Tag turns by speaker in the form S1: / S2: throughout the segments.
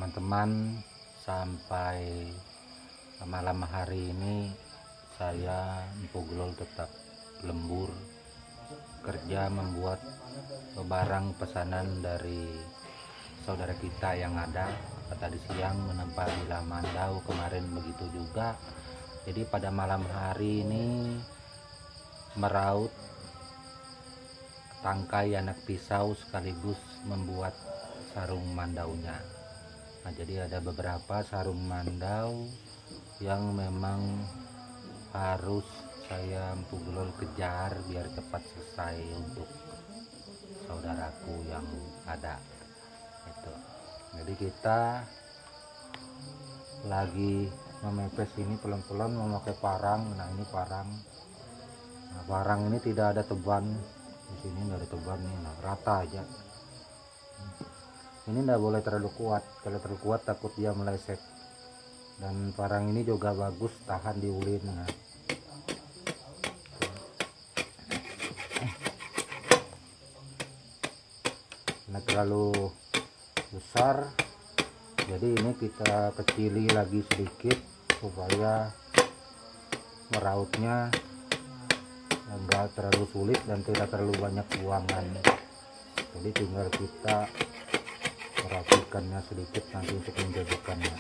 S1: teman-teman, sampai malam hari ini saya Empu Glol tetap lembur kerja membuat barang pesanan dari saudara kita yang ada. Tadi siang menempa Bila Mandau, kemarin begitu juga. Jadi pada malam hari ini meraut tangkai anak pisau sekaligus membuat sarung mandaunya. Nah, jadi ada beberapa sarung mandau yang memang harus saya Empu Glol kejar biar cepat selesai untuk saudaraku yang ada itu. Jadi kita lagi memepes ini pelan-pelan memakai parang. Nah, ini parang. Nah, parang ini tidak ada teban di sini, tidak ada teban nih. Nah, rata aja. Ini tidak boleh terlalu kuat. Kalau terlalu kuat takut dia meleset. Dan parang ini juga bagus tahan di ulin. Nah, nah terlalu besar, jadi ini kita kecili lagi sedikit supaya merautnya enggak terlalu sulit dan tidak terlalu banyak buangan. Jadi tinggal kita merapikannya sedikit nanti untuk menjadikannya.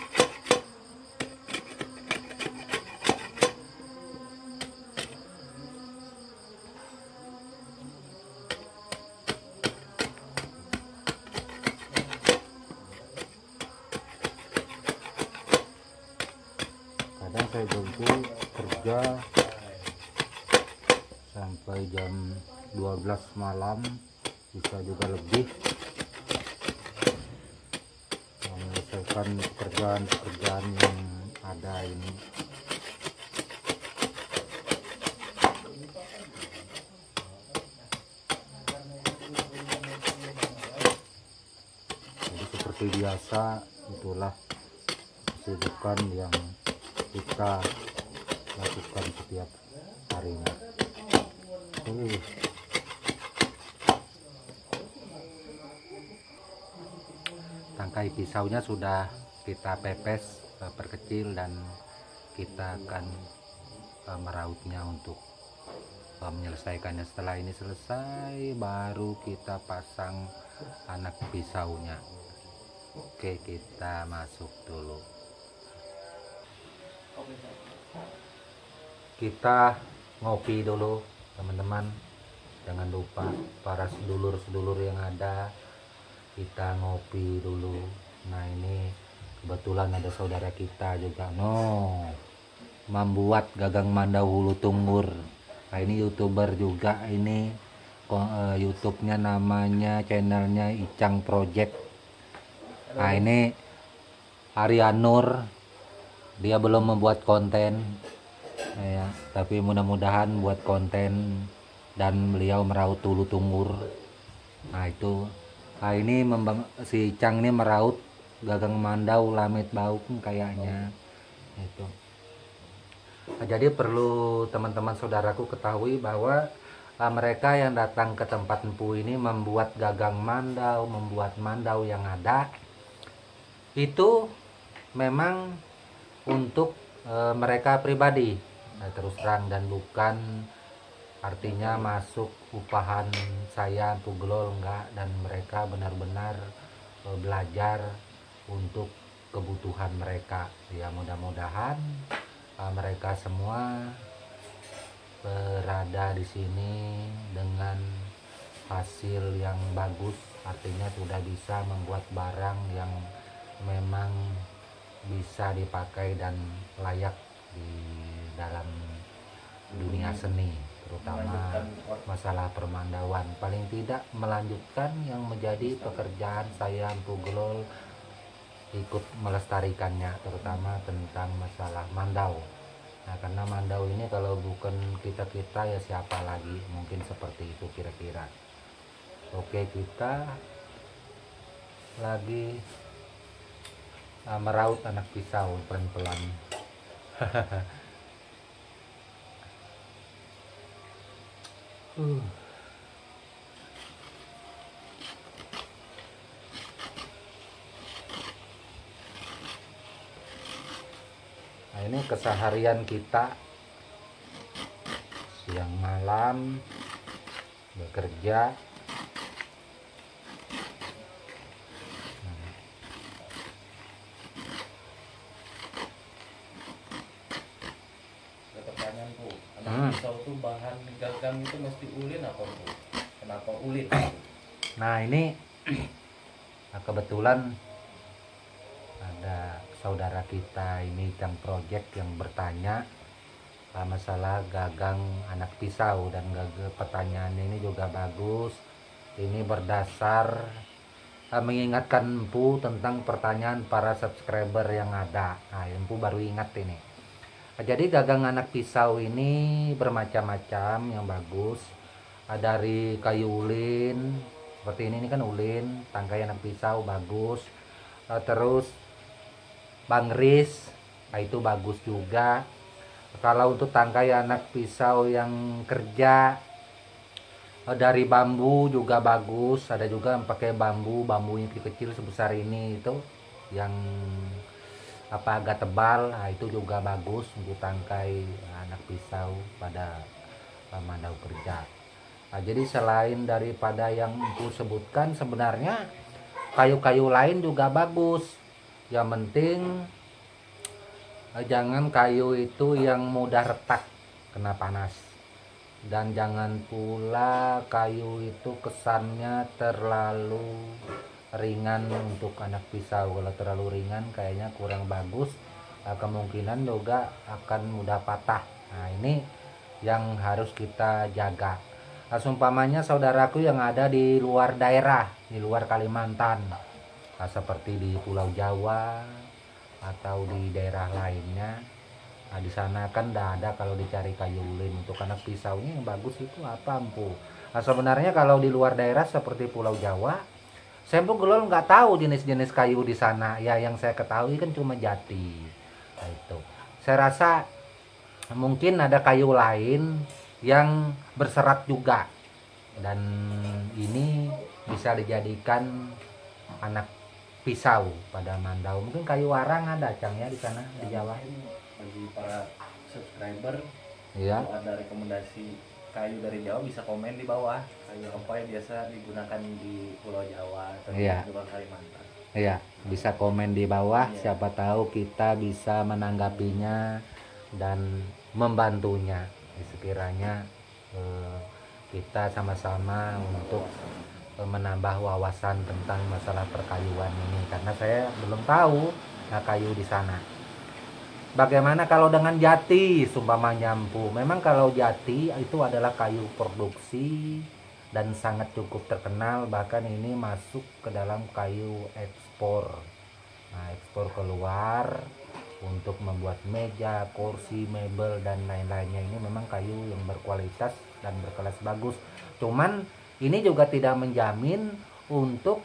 S1: Kadang saya berhenti kerja sampai jam 12 malam, bisa juga lebih, menyelesaikan pekerjaan-pekerjaan yang ada ini. Jadi seperti biasa, itulah kesibukan yang kita lakukan setiap harinya. Tangkai pisaunya sudah kita pepes, perkecil, dan kita akan merautnya untuk menyelesaikannya. Setelah ini selesai baru kita pasang anak pisaunya. Oke, kita masuk dulu. Kita ngopi dulu teman-teman, jangan lupa para sedulur-sedulur yang ada, kita ngopi dulu. Nah, ini kebetulan ada saudara kita juga membuat gagang mandau hulu tunggur. Nah, ini youtuber juga ini, YouTube-nya namanya, channelnya Icang Project. Nah, ini Arianur, dia belum membuat konten ya, tapi mudah-mudahan buat konten, dan beliau meraut hulu tunggur. Nah, itu ini si Cang ini meraut gagang mandau lamit bauk kayaknya itu. Nah, jadi perlu teman-teman saudaraku ketahui bahwa mereka yang datang ke tempat empu ini membuat gagang mandau, membuat mandau yang ada itu memang untuk mereka pribadi, terus terang, dan bukan artinya masuk upahan saya Empu Glol, enggak. Dan mereka benar-benar belajar untuk kebutuhan mereka ya. Mudah-mudahan mereka semua berada di sini dengan hasil yang bagus, artinya sudah bisa membuat barang yang memang bisa dipakai dan layak di dalam dunia seni, terutama masalah permandauan. Paling tidak melanjutkan yang menjadi pekerjaan saya Empu Glol, ikut melestarikannya, terutama tentang masalah mandau. Nah, karena mandau ini kalau bukan kita-kita ya siapa lagi, mungkin seperti itu kira-kira. Oke, kita lagi meraut anak pisau pelan-pelan. ini keseharian kita siang malam bekerja.
S2: Pertanyaan Bu, anak pisau tuh bahan gagang itu mesti ulin apa Bu? Kenapa ulin?
S1: Nah ini kebetulan ada saudara kita ini yang project yang bertanya masalah gagang anak pisau, dan pertanyaan ini juga bagus. Ini berdasar mengingatkan Empu tentang pertanyaan para subscriber yang ada. Nah, Empu baru ingat ini. Jadi gagang anak pisau ini bermacam-macam yang bagus. Dari kayu ulin seperti ini kan ulin, tangkai anak pisau bagus. Terus bangris, itu bagus juga. Kalau untuk tangkai anak pisau yang kerja dari bambu juga bagus. Ada juga yang pakai bambu yang kecil sebesar ini, itu yang agak tebal. Nah, itu juga bagus untuk tangkai anak pisau pada mandau kerja. Nah, jadi selain daripada yang aku sebutkan, sebenarnya kayu-kayu lain juga bagus. Yang penting jangan kayu itu yang mudah retak kena panas, dan jangan pula kayu itu kesannya terlalu ringan untuk anak pisau. Kalau terlalu ringan kayaknya kurang bagus, kemungkinan juga akan mudah patah. Nah ini yang harus kita jaga. Nah, seumpamanya saudaraku yang ada di luar daerah, di luar Kalimantan, seperti di Pulau Jawa atau di daerah lainnya, nah di sana kan tidak ada kalau dicari kayu ulin untuk anak pisaunya yang bagus itu apa Empu. Nah sebenarnya kalau di luar daerah seperti Pulau Jawa, saya pun nggak tahu jenis-jenis kayu di sana ya. Yang saya ketahui kan cuma jati. Nah, itu saya rasa mungkin ada kayu lain yang berserat juga, dan ini bisa dijadikan anak pisau pada mandau. Mungkin kayu warang ada Cang ya di sana di Jawa.
S2: Bagi para subscriber,
S1: Iya.
S2: kalau ada rekomendasi kayu dari Jawa bisa komen di bawah. Kayu apa yang biasa digunakan di Pulau Jawa atau di luar Kalimantan.
S1: Iya, bisa komen di bawah.
S2: Iya.
S1: Siapa tahu kita bisa menanggapinya dan membantunya. Sekiranya kita sama-sama untuk menambah wawasan tentang masalah perkayuan ini, karena saya belum tahu kayu di sana. Bagaimana kalau dengan jati, sumpamanya Empu? Memang kalau jati itu adalah kayu produksi dan sangat cukup terkenal, bahkan ini masuk ke dalam kayu ekspor. Nah, ekspor keluar untuk membuat meja, kursi, mebel dan lain-lainnya. Ini memang kayu yang berkualitas dan berkelas bagus. Cuman ini juga tidak menjamin untuk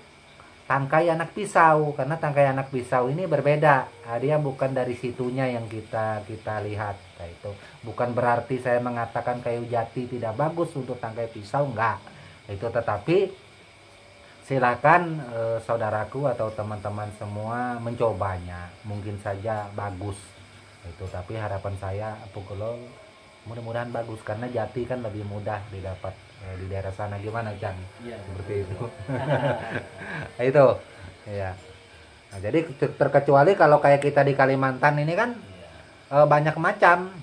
S1: tangkai anak pisau, karena tangkai anak pisau ini berbeda. Dia bukan dari situnya yang kita lihat. Nah, itu bukan berarti saya mengatakan kayu jati tidak bagus untuk tangkai pisau, enggak. Itu tetapi silakan saudaraku atau teman-teman semua mencobanya, mungkin saja bagus. Itu tapi harapan saya Pukulol mudah-mudahan bagus, karena jati kan lebih mudah didapat di daerah sana. Gimana Cang?
S2: Iya,
S1: seperti itu. Itu ya. Nah, jadi terkecuali kalau kayak kita di Kalimantan ini kan banyak macam.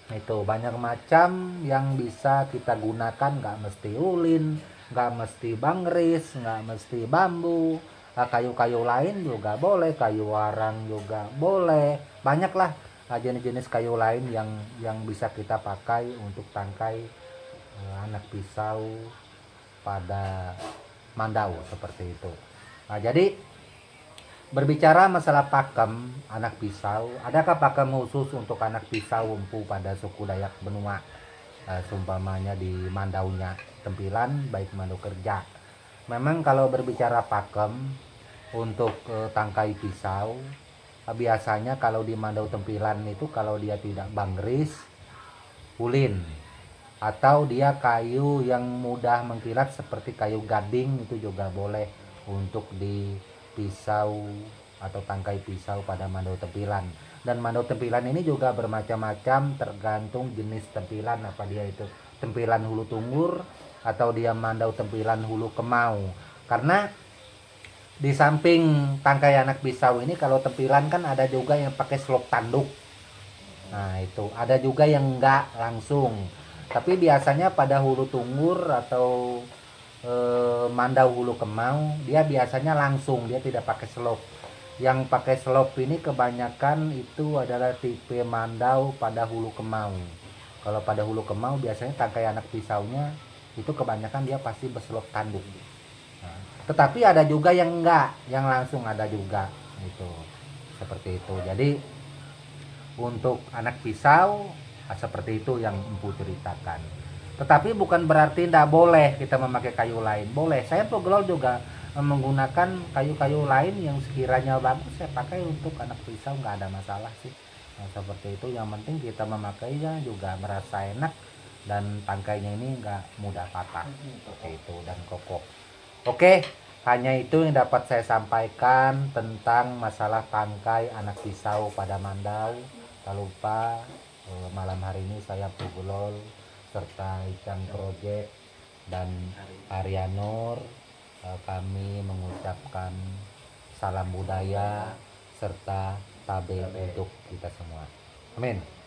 S1: Itu banyak macam yang bisa kita gunakan, nggak mesti ulin, nggak mesti bangris, nggak mesti bambu. Kayu-kayu lain juga boleh, kayu warang juga boleh. Banyaklah jenis-jenis kayu lain yang bisa kita pakai untuk tangkai anak pisau pada mandau seperti itu. Nah, jadi berbicara masalah pakem anak pisau, adakah pakem khusus untuk anak pisau Empu pada suku Dayak Benua? Seumpamanya di mandaunya tempilan baik mandau kerja. Memang kalau berbicara pakem untuk tangkai pisau, biasanya kalau di mandau tempilan itu kalau dia tidak bangris, ulin, atau dia kayu yang mudah mengkilat seperti kayu gading, itu juga boleh untuk di pisau atau tangkai pisau pada mandau tempilan. Dan mandau tempilan ini juga bermacam-macam tergantung jenis tempilan, apa dia itu tempilan hulu tunggur atau dia mandau tempilan hulu kemau. Karena di samping tangkai anak pisau ini kalau tempilan kan ada juga yang pakai selop tanduk. Nah itu ada juga yang enggak langsung. Tapi biasanya pada hulu tunggur atau mandau hulu kemau dia biasanya langsung, dia tidak pakai selop. Yang pakai selop ini kebanyakan itu adalah tipe mandau pada hulu kemau. Kalau pada hulu kemau biasanya tangkai anak pisaunya itu kebanyakan dia pasti berselop tanduk. Nah, tetapi ada juga yang enggak, yang langsung ada juga itu seperti itu. Jadi untuk anak pisau seperti itu yang Empu ceritakan. Tetapi bukan berarti tidak boleh kita memakai kayu lain. Boleh. Saya pegolol juga menggunakan kayu-kayu lain yang sekiranya bagus saya pakai untuk anak pisau, nggak ada masalah sih. Nah, seperti itu. Yang penting kita memakainya juga merasa enak dan tangkainya ini nggak mudah patah seperti itu dan kokoh. Oke, hanya itu yang dapat saya sampaikan tentang masalah tangkai anak pisau pada mandau. Tak lupa malam hari ini saya Pugulol serta Icang Project dan Arianur kami mengucapkan salam budaya serta tabe untuk kita semua. Amin.